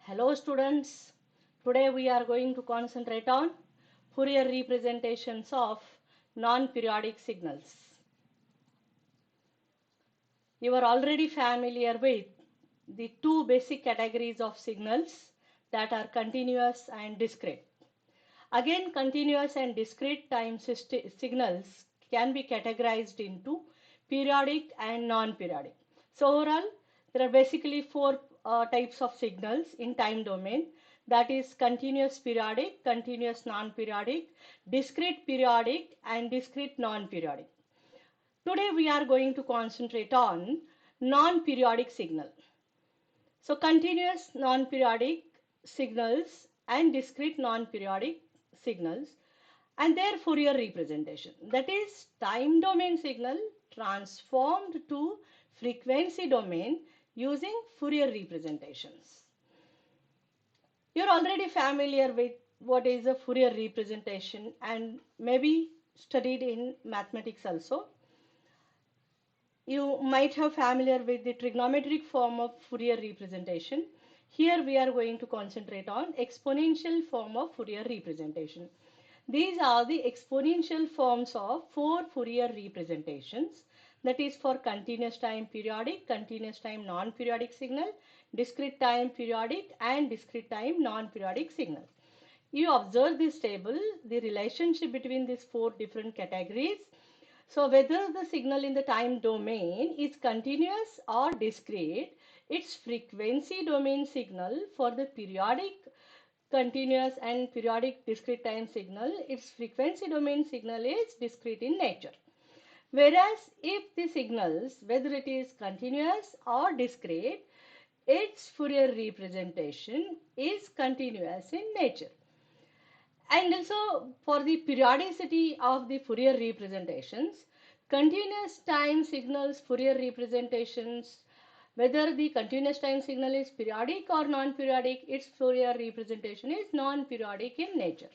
Hello students, today we are going to concentrate on Fourier representations of non-periodic signals. You are already familiar with the two basic categories of signals that are continuous and discrete. Again, continuous and discrete time signals can be categorized into periodic and non-periodic. So overall, there are basically four types of signals in time domain, that is continuous periodic, continuous non-periodic, discrete periodic and discrete non-periodic. Today we are going to concentrate on non-periodic signal. So continuous non-periodic signals and discrete non-periodic signals and their Fourier representation. That is time domain signal transformed to frequency domain using Fourier representations. You're already familiar with what is a Fourier representation and maybe studied in mathematics also. You might have familiar with the trigonometric form of Fourier representation. Here we are going to concentrate on exponential form of Fourier representation. These are the exponential forms of four Fourier representations, that is for continuous time periodic, continuous time non-periodic signal, discrete time periodic and discrete time non-periodic signal. You observe this table, the relationship between these four different categories. So whether the signal in the time domain is continuous or discrete, its frequency domain signal for the periodic continuous and periodic discrete time signal, its frequency domain signal is discrete in nature. Whereas if the signals, whether it is continuous or discrete, its Fourier representation is continuous in nature. And also for the periodicity of the Fourier representations, continuous time signals Fourier representations, whether the continuous time signal is periodic or non-periodic, its Fourier representation is non-periodic in nature.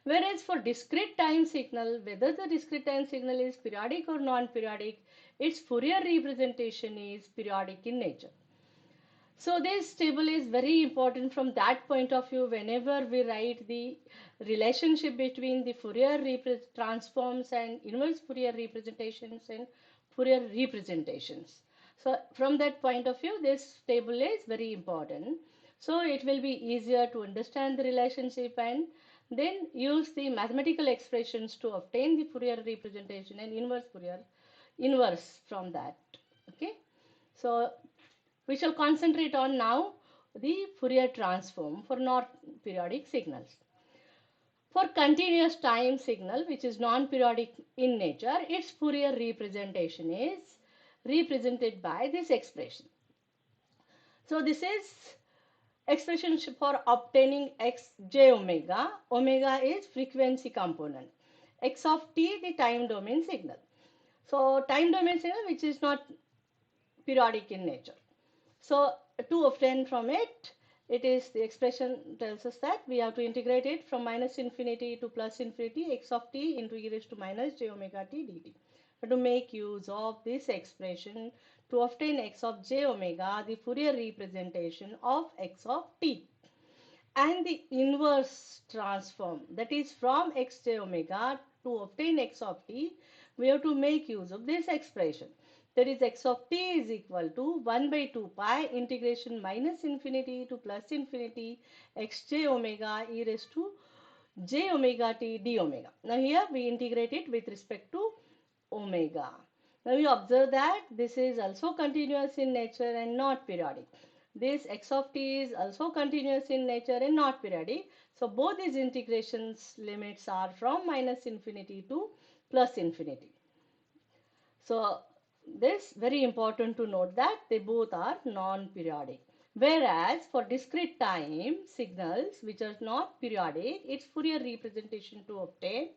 Whereas for discrete time signal, whether the discrete time signal is periodic or non-periodic, its Fourier representation is periodic in nature. So this table is very important from that point of view whenever we write the relationship between the Fourier transforms and inverse Fourier representations and Fourier representations. So from that point of view, this table is very important. So it will be easier to understand the relationship and then use the mathematical expressions to obtain the Fourier representation and inverse from that. Okay. So we shall concentrate on now the Fourier transform for non-periodic signals. For continuous time signal, which is non-periodic in nature, its Fourier representation is represented by this expression. So this is expression for obtaining x j omega. Omega is frequency component. X of t, the time domain signal. So time domain signal which is not periodic in nature. So to obtain from it, it is the expression tells us that we have to integrate it from minus infinity to plus infinity x of t into e raised to minus j omega t dt. But to make use of this expression to obtain x of j omega, the Fourier representation of x of t. And the inverse transform, that is from x j omega to obtain x of t, we have to make use of this expression. That is x of t is equal to 1 by 2 pi integration minus infinity to plus infinity x j omega e raised to j omega t d omega. Now here we integrate it with respect to omega. Now you observe that this is also continuous in nature and not periodic. This x of t is also continuous in nature and not periodic. So both these integrations limits are from minus infinity to plus infinity. So this very important to note that they both are non-periodic. Whereas for discrete time signals which are not periodic, its Fourier representation to obtain,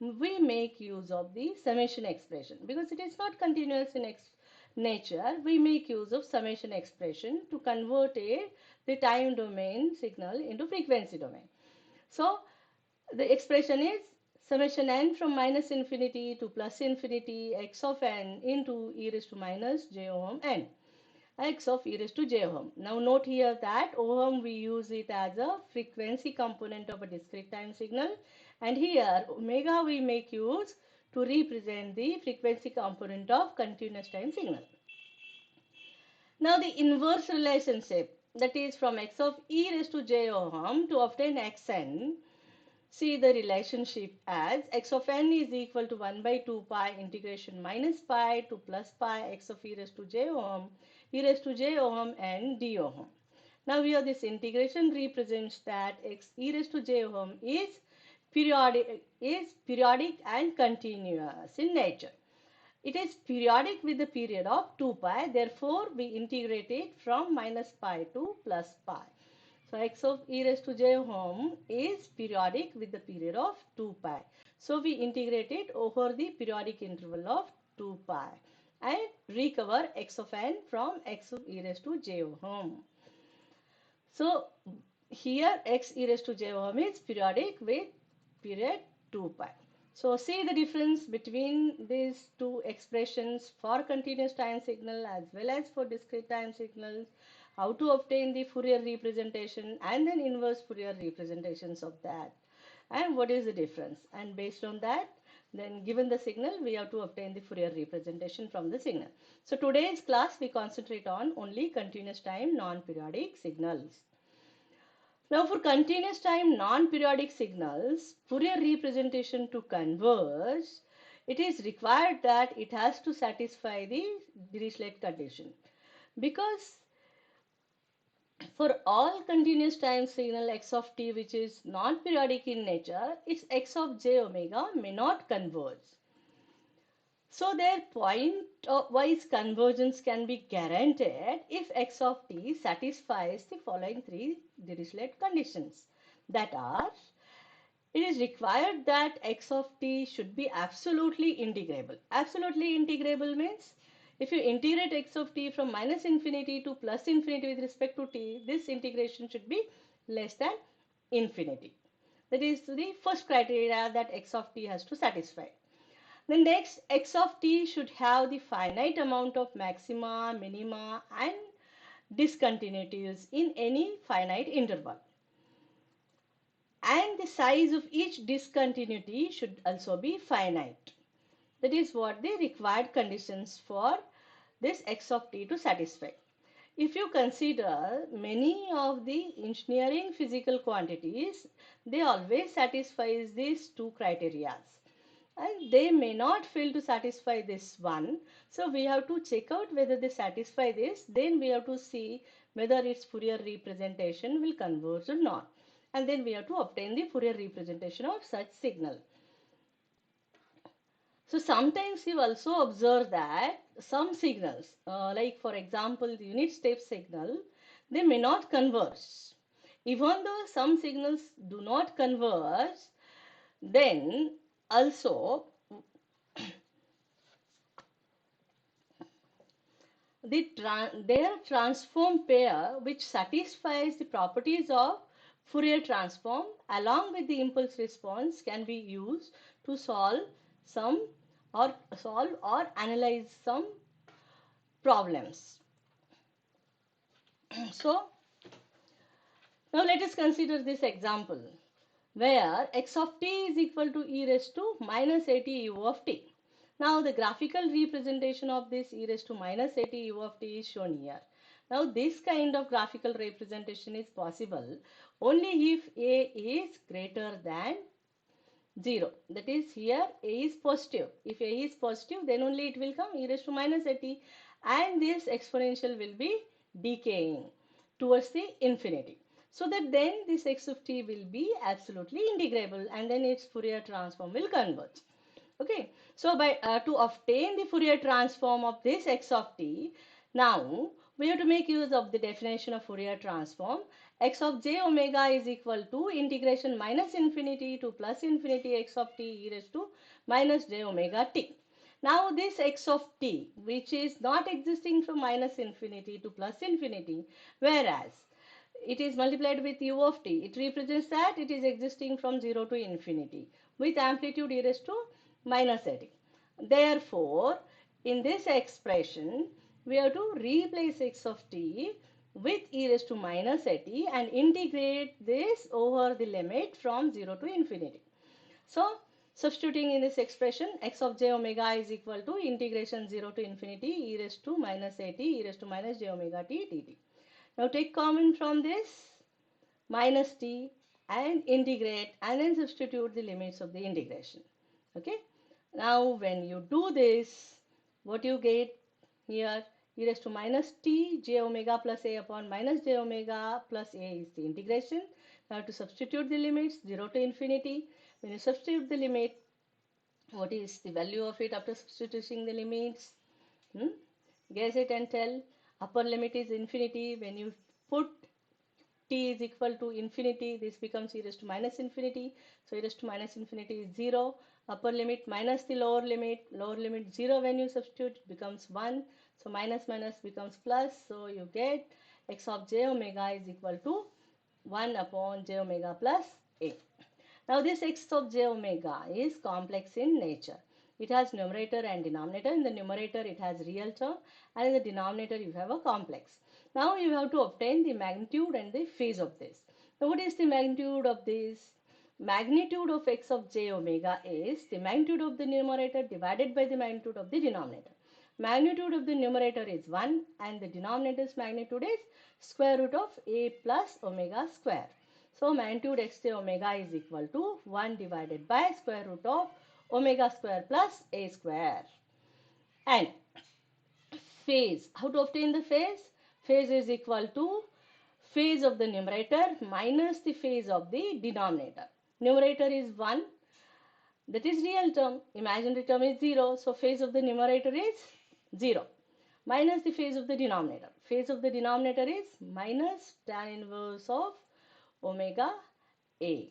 we make use of the summation expression. Because it is not continuous in nature, we make use of summation expression to convert the time domain signal into frequency domain. So the expression is summation n from minus infinity to plus infinity x of n into e raised to minus j ohm n. x of e raised to j ohm. Now note here that ohm we use it as a frequency component of a discrete time signal, and here omega we make use to represent the frequency component of continuous time signal. Now the inverse relationship, that is from x of e raised to j ohm to obtain xn, see the relationship as x of n is equal to 1 by 2 pi integration minus pi to plus pi x of e raised to j ohm and d ohm. Now here this integration represents that x e raised to j ohm is periodic and continuous in nature. It is periodic with the period of 2 pi. Therefore, we integrate it from minus pi to plus pi. So, x of e raised to j ohm is periodic with the period of 2 pi. So, we integrate it over the periodic interval of 2 pi and recover x of n from x of e raised to j ohm. So, here x e raised to j ohm is periodic with period 2 pi. So see the difference between these two expressions for continuous time signal as well as for discrete time signals, how to obtain the Fourier representation and then inverse Fourier representations of that, and what is the difference. And based on that, then given the signal, we have to obtain the Fourier representation from the signal. So today's class we concentrate on only continuous time non-periodic signals. Now for continuous time non-periodic signals, Fourier representation to converge, it is required that it has to satisfy the Dirichlet condition. Because for all continuous time signal x of t which is non-periodic in nature, its x of j omega may not converge. So their point-wise convergence can be guaranteed if x of t satisfies the following three Dirichlet conditions. That are, it is required that x of t should be absolutely integrable. Absolutely integrable means if you integrate x of t from minus infinity to plus infinity with respect to t, this integration should be less than infinity. That is the first criteria that x of t has to satisfy. The next, x of t should have the finite amount of maxima, minima and discontinuities in any finite interval. And the size of each discontinuity should also be finite. That is what the required conditions for this x of t to satisfy. If you consider many of the engineering physical quantities, they always satisfy these two criteria. And they may not fail to satisfy this one. So we have to check out whether they satisfy this. Then we have to see whether its Fourier representation will converge or not. And then we have to obtain the Fourier representation of such signal. So sometimes you also observe that some signals, like for example the unit step signal, they may not converge. Even though some signals do not converge, then also their transform pair which satisfies the properties of Fourier transform along with the impulse response can be used to solve or analyze some problems. So now let us consider this example where x of t is equal to e raised to minus at u of t. Now the graphical representation of this e raised to minus at u of t is shown here. Now this kind of graphical representation is possible only if a is greater than 0. That is here a is positive. If a is positive then only it will come e raised to minus at and this exponential will be decaying towards the infinity. So that then this x of t will be absolutely integrable and then its Fourier transform will converge. Okay, so by to obtain the Fourier transform of this x of t, now we have to make use of the definition of Fourier transform. X of j omega is equal to integration minus infinity to plus infinity x of t e raised to minus j omega t. Now this x of t which is not existing from minus infinity to plus infinity, whereas it is multiplied with u of t. It represents that it is existing from 0 to infinity with amplitude e raised to minus at. Therefore, in this expression, we have to replace x of t with e raised to minus at and integrate this over the limit from 0 to infinity. So substituting in this expression, x of j omega is equal to integration 0 to infinity e raised to minus at e raised to minus j omega t dt. Now take common from this minus t and integrate and then substitute the limits of the integration. Okay. Now when you do this, what you get here, e raised to minus t j omega plus a upon minus j omega plus a is the integration. Now to substitute the limits 0 to infinity, when you substitute the limit, what is the value of it after substituting the limits? Guess it and tell. Upper limit is infinity. When you put t is equal to infinity, this becomes e raised to minus infinity. So e raised to minus infinity is 0. Upper limit minus the lower limit 0 when you substitute, it becomes 1. So minus minus becomes plus. So you get x of j omega is equal to 1 upon j omega plus a. Now this x of j omega is complex in nature. It has numerator and denominator. In the numerator it has real term and in the denominator you have a complex. Now you have to obtain the magnitude and the phase of this. Now what is the magnitude of this? Magnitude of x of j omega is the magnitude of the numerator divided by the magnitude of the denominator. Magnitude of the numerator is 1 and the denominator's magnitude is square root of a plus omega square. So magnitude x j omega is equal to 1 divided by square root of omega square plus a square. And phase, how to obtain the phase? Phase is equal to phase of the numerator minus the phase of the denominator. Numerator is 1, that is real term. Imaginary term is 0. So phase of the numerator is 0 minus the phase of the denominator. Phase of the denominator is minus tan inverse of omega a.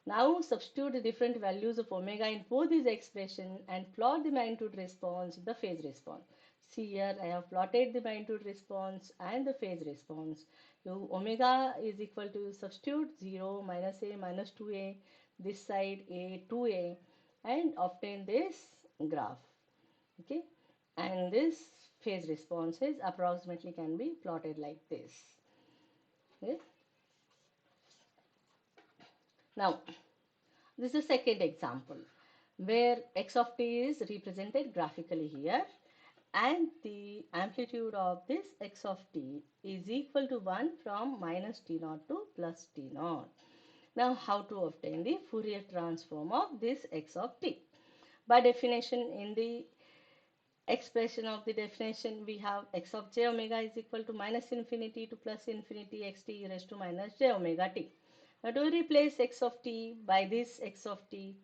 Now substitute the different values of omega in both these expressions and plot the magnitude response, the phase response. See here I have plotted the magnitude response and the phase response. So omega is equal to substitute 0 minus a minus 2a, this side a 2a, and obtain this graph. Okay, and this phase response is approximately can be plotted like this. Okay. Now this is the second example where x of t is represented graphically here and the amplitude of this x of t is equal to 1 from minus t naught to plus t naught. Now how to obtain the Fourier transform of this x of t? By definition, in the expression of the definition we have x of j omega is equal to minus infinity to plus infinity xt raised to minus j omega t. Now to replace x of t by this x of t,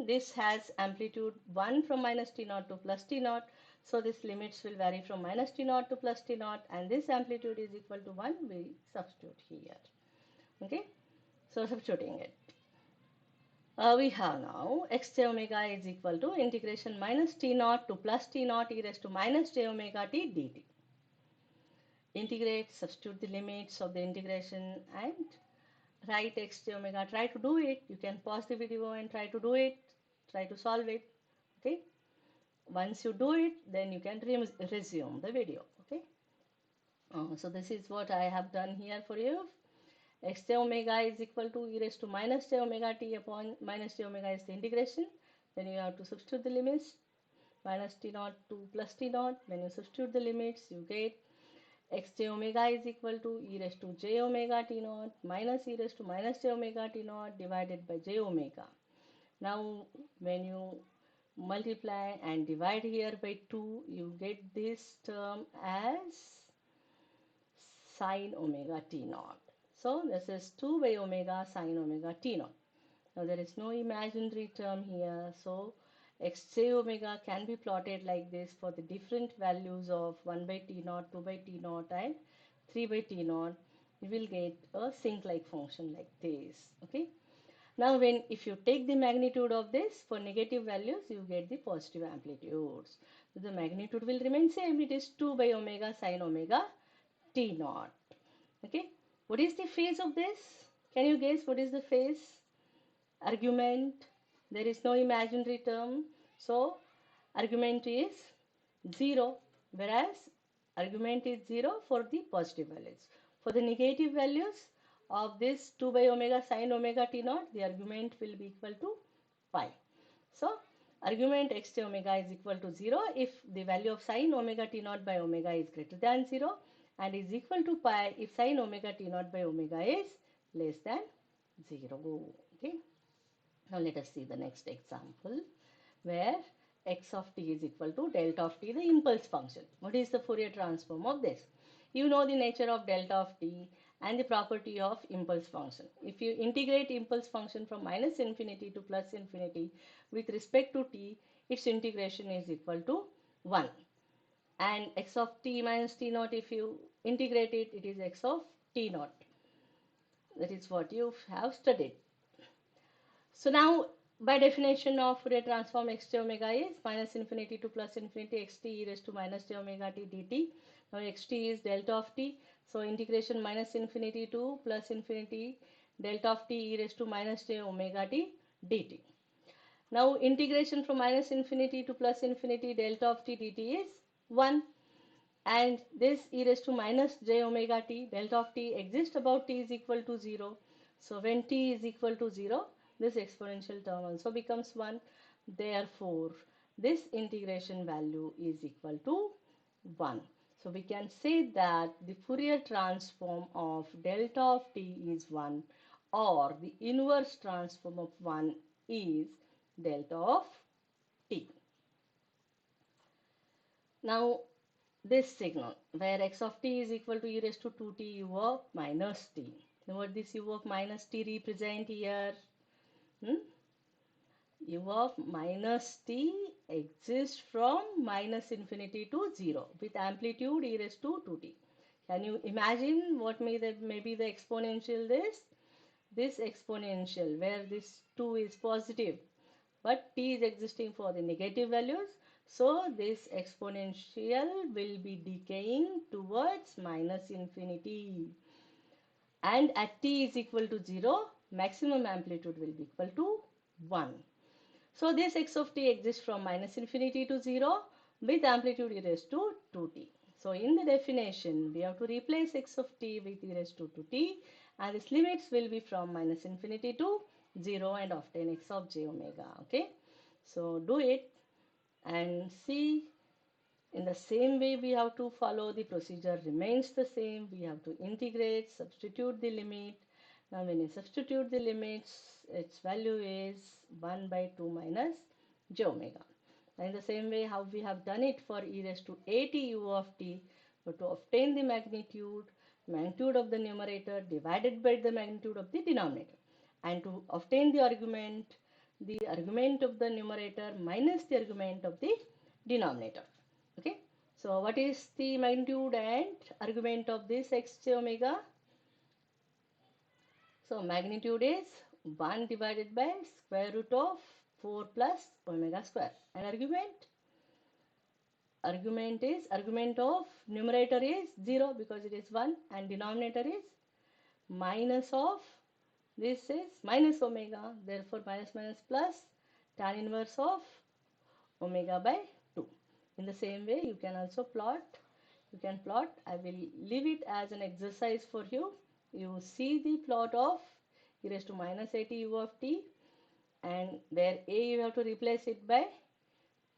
this has amplitude 1 from minus t naught to plus t naught. So this limits will vary from minus t naught to plus t naught and this amplitude is equal to 1. We substitute here. Okay. So substituting it. We have now x j omega is equal to integration minus t naught to plus t naught e raised to minus j omega t dt. Integrate, substitute the limits of the integration and write x j omega. Try to do it. You can pause the video and try to do it. Try to solve it. Okay. Once you do it, then you can resume the video. Okay. So this is what I have done here for you. X j omega is equal to e raised to minus j omega t upon minus j omega is the integration. Then you have to substitute the limits minus t naught to plus t naught. When you substitute the limits, you get x j omega is equal to e raised to j omega t naught minus e raised to minus j omega t naught divided by j omega. Now when you multiply and divide here by 2, you get this term as sine omega t naught. So this is 2 by omega sine omega t naught. Now there is no imaginary term here. So xj omega can be plotted like this for the different values of 1 by t naught, 2 by t naught and 3 by t naught. You will get a sinc-like function like this. Okay. Now when if you take the magnitude of this for negative values, you get the positive amplitudes. So the magnitude will remain same. It is 2 by omega sine omega t naught. Okay. What is the phase of this? Can you guess what is the phase? Argument. There is no imaginary term. So argument is 0. Whereas Argument is 0 for the positive values. For the negative values of this 2 by omega sine omega t naught, the argument will be equal to pi. So argument x j omega is equal to 0 if the value of sine omega t naught by omega is greater than 0 and is equal to pi if sine omega t naught by omega is less than 0. Okay. Now let us see the next example where x of t is equal to delta of t, the impulse function. What is the Fourier transform of this? You know the nature of delta of t and the property of impulse function. If you integrate impulse function from minus infinity to plus infinity with respect to t, its integration is equal to 1. And x of t minus t naught, if you integrate it, it is x of t naught. That is what you have studied. So now, by definition of Fourier transform x j omega is minus infinity to plus infinity xt e raised to minus j omega t dt. Now xt is delta of t. So integration minus infinity to plus infinity delta of t e raised to minus j omega t dt. Now integration from minus infinity to plus infinity delta of t dt is 1. And this e raised to minus j omega t delta of t exists about t is equal to 0. So when t is equal to 0, this exponential term also becomes 1. Therefore, this integration value is equal to 1. So we can say that the Fourier transform of delta of t is 1, or the inverse transform of 1 is delta of t. Now this signal where x of t is equal to e raised to 2t u of minus t. Now what this u of minus t represent here? U of minus t exists from minus infinity to 0 with amplitude e raised to 2t. Can you imagine what may be the exponential this? This exponential where this 2 is positive but t is existing for the negative values. So this exponential will be decaying towards minus infinity. And at t is equal to 0, maximum amplitude will be equal to 1. So this x of t exists from minus infinity to 0 with amplitude e raised to 2t. So in the definition, we have to replace x of t with e raised to 2t, and its limits will be from minus infinity to 0 and obtain x of j omega. Okay. So do it and see. In the same way, we have to follow the procedure remains the same. We have to integrate, substitute the limit. Now when you substitute the limits, its value is 1 by 2 minus j omega. In the same way how we have done it for e raised to at u of t, but to obtain the magnitude of the numerator divided by the magnitude of the denominator, and to obtain the argument of the numerator minus the argument of the denominator. Okay, so what is the magnitude and argument of this x j omega? So magnitude is 1 divided by square root of 4 plus omega square. And argument of numerator is 0 because it is 1, and denominator is minus of, this is minus omega, therefore minus minus plus tan inverse of omega by 2. In the same way, you can also plot. I will leave it as an exercise for you. You see the plot of e raised to minus at u of t, and where a you have to replace it by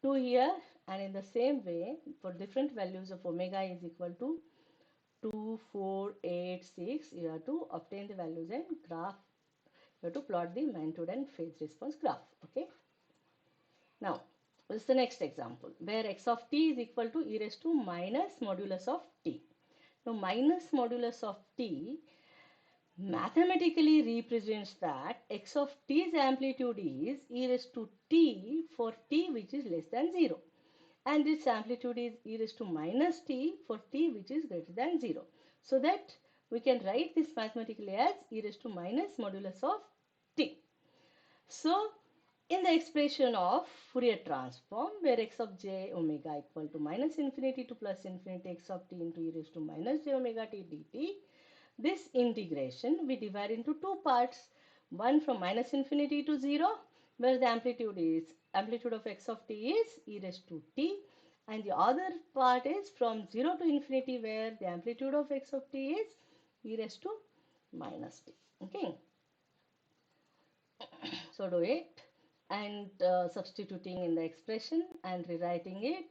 2 here, and in the same way for different values of omega is equal to 2, 4, 8, 6, you have to obtain the values and graph. You have to plot the magnitude and phase response graph. Okay. Now, this is the next example where x of t is equal to e raised to minus modulus of t. Now, minus modulus of t mathematically represents that x of t's amplitude is e raised to t for t which is less than 0. And its amplitude is e raised to minus t for t which is greater than 0. So that we can write this mathematically as e raised to minus modulus of t. So in the expression of Fourier transform where x of j omega equal to minus infinity to plus infinity x of t into e raised to minus j omega t dt, this integration we divide into two parts. One from minus infinity to 0 where the amplitude of x of t is e raised to t, and the other part is from 0 to infinity, where the amplitude of x of t is e raised to minus t. Okay, so do it, and substituting in the expression and rewriting it.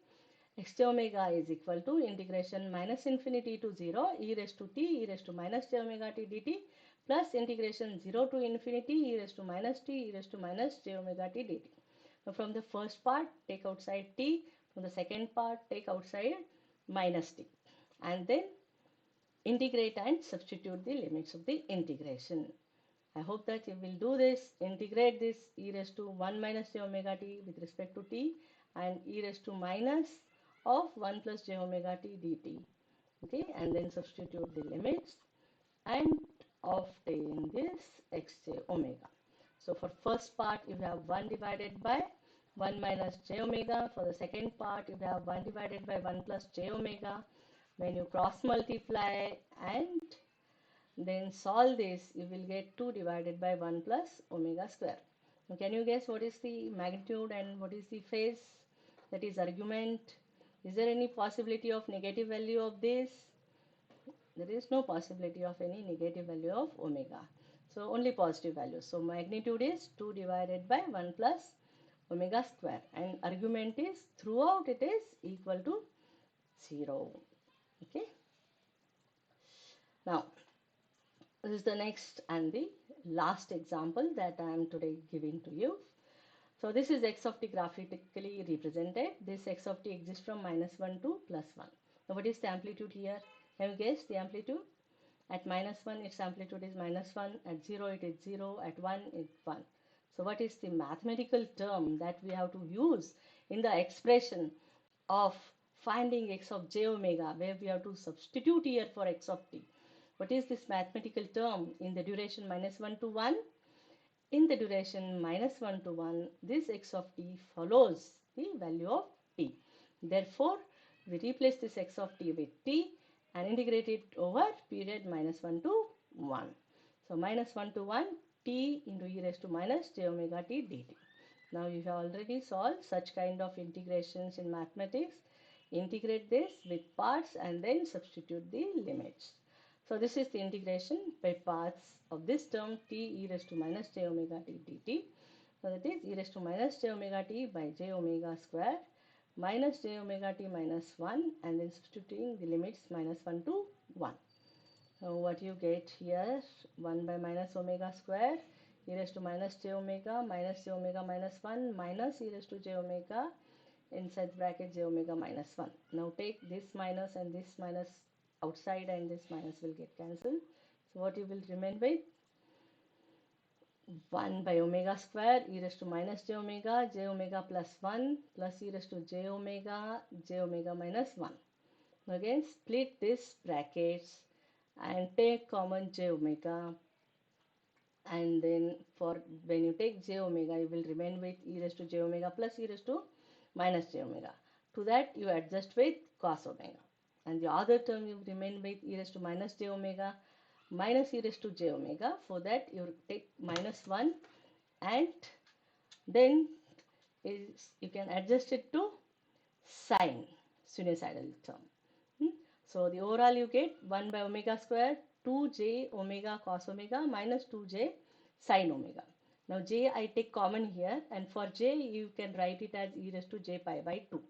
X j omega is equal to integration minus infinity to 0 e raised to t e raised to minus j omega t dt plus integration 0 to infinity e raised to minus t e raised to minus j omega t dt. Now from the first part take outside t, from the second part take outside minus t, and then integrate and substitute the limits of the integration. I hope that you will do this. Integrate this e raised to 1 minus j omega t with respect to t and e raised to minus of 1 plus j omega t dt. Okay, and then substitute the limits and obtain this xj omega. So for first part you have 1 divided by 1 minus j omega. For the second part you have 1 divided by 1 plus j omega. When you cross multiply and then solve this, you will get 2 divided by 1 plus omega square. Now, can you guess what is the magnitude and what is the phase? That is argument. Is there any possibility of negative value of this? There is no possibility of any negative value of omega. So only positive value. So magnitude is 2 divided by 1 plus omega square, and argument is throughout it is equal to 0. Okay. Now this is the next and the last example that I am today giving to you. So this is x of t graphically represented. This x of t exists from -1 to +1. Now what is the amplitude here? Have you guessed the amplitude? At -1 its amplitude is -1, at 0 it is 0, at 1 it's 1. So what is the mathematical term that we have to use in the expression of finding x of j omega, where we have to substitute here for x of t? What is this mathematical term in the duration -1 to 1? In the duration -1 to 1, this x of t follows the value of t. Therefore, we replace this x of t with t and integrate it over period -1 to 1. So -1 to 1, t into e raised to minus j omega t dt. Now you have already solved such kind of integrations in mathematics. Integrate this with parts and then substitute the limits. So this is the integration by parts of this term t e raised to minus j omega t dt. So that is e raised to minus j omega t by j omega square minus j omega t minus 1, and then substituting the limits -1 to 1. So what you get here, 1 by minus omega square e raised to minus j omega minus 1 minus e raised to j omega inside bracket j omega minus 1. Now take this minus and this minus outside, and this minus will get cancelled. So what you will remain with? 1 by omega square e raised to minus j omega plus 1 plus e raised to j omega minus 1. Again split this brackets and take common j omega, and then for when you take j omega you will remain with e raised to j omega plus e raised to minus j omega. To that you adjust with cos omega, and the other term you remain with e raised to minus j omega minus e raised to j omega. For that you take -1 and then you can adjust it to sine sinusoidal term. So the overall you get 1 by omega square 2j omega cos omega minus 2j sine omega. Now j I take common here, and for j you can write it as e raised to j pi by 2.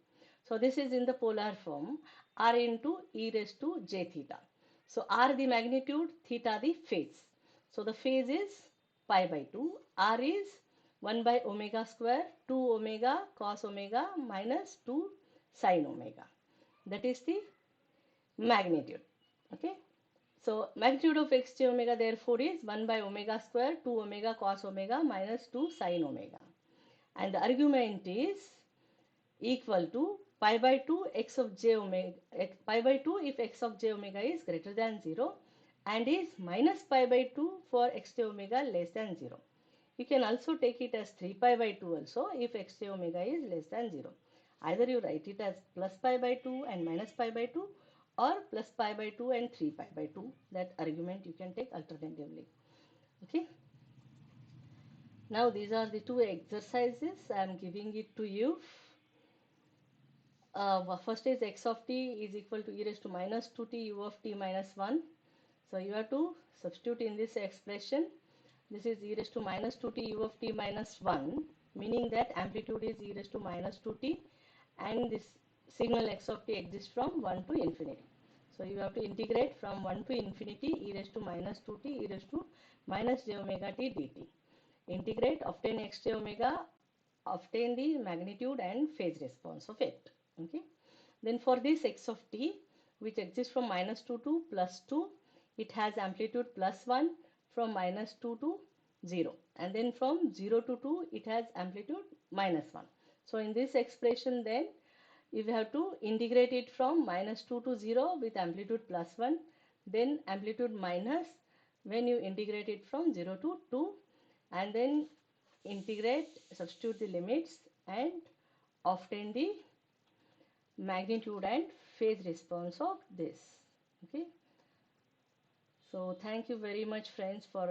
So this is in the polar form, r into e raised to j theta. So r the magnitude, theta the phase. So the phase is pi by 2, r is 1 by omega square 2 omega cos omega minus 2 sine omega. That is the magnitude. Okay. So magnitude of x j omega therefore is 1 by omega square 2 omega cos omega minus 2 sine omega. And the argument is equal to pi by 2 x of j omega, pi by 2 if x of j omega is greater than 0, and is minus pi by 2 for x j omega less than 0. You can also take it as 3 pi by 2 also if x j omega is less than 0. Either you write it as plus pi by 2 and minus pi by 2, or plus pi by 2 and 3 pi by 2. That argument you can take alternatively. Okay. Now these are the two exercises I am giving it to you. first is x of t is equal to e raised to minus 2t u of t minus 1. So you have to substitute in this expression. This is e raised to minus 2t u of t minus 1, meaning that amplitude is e raised to minus 2t and this signal x of t exists from 1 to infinity. So you have to integrate from 1 to infinity e raised to minus 2t e raised to minus j omega t dt. Integrate, obtain x j omega, obtain the magnitude and phase response of it. Okay. Then for this x of t, which exists from minus 2 to plus 2, it has amplitude plus 1 from minus 2 to 0. And then from 0 to 2, it has amplitude minus 1. So in this expression then, you have to integrate it from minus 2 to 0 with amplitude plus 1, then amplitude minus when you integrate it from 0 to 2, and then integrate, substitute the limits and obtain the magnitude and phase response of this. Okay. So thank you very much friends for